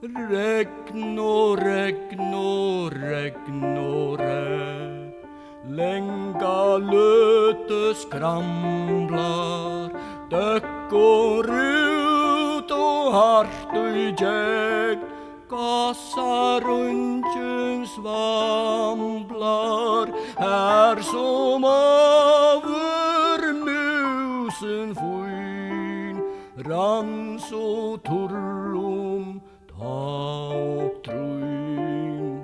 Regnore, lenga löte skramlar, dökk og rut og hart og jeg, gassar ungen svamblar, her som over musen fyn, rans og turlum ta og tryn.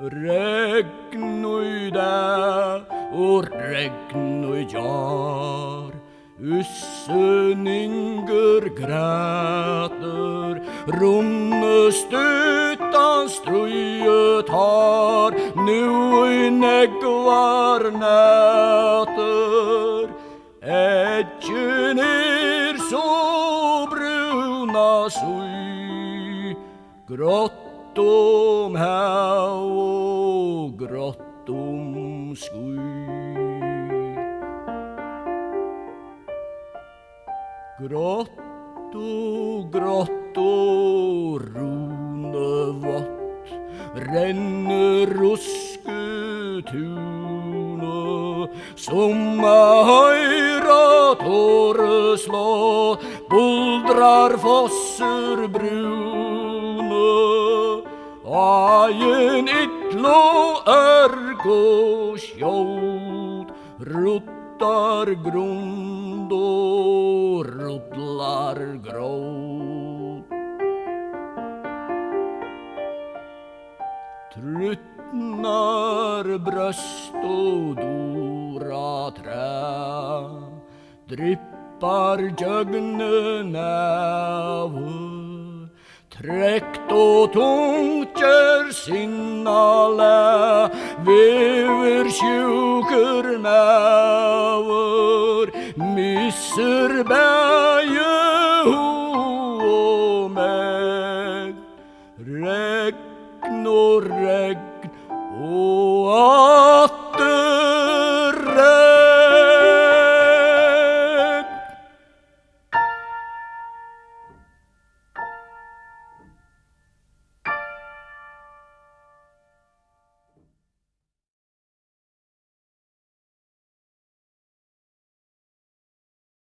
Regn i dag og regn i jar, Usseninger græter, runde støtan strøyet har, nu i negvar næter. Edgen så bruna søy, grått hav og grått sky. Grått og runevått renner rusketune, som høyra tåre slå, buldrar fosser brune. Ajen ytlo ergo skjåt, ruttar grund og rudlar gråt. Trutnar brøst og dora træ, drippar jøgne næve, trekt og tungt gjør sinnale, vever sjuker maver, misser bæje ho og meg. Regn og atter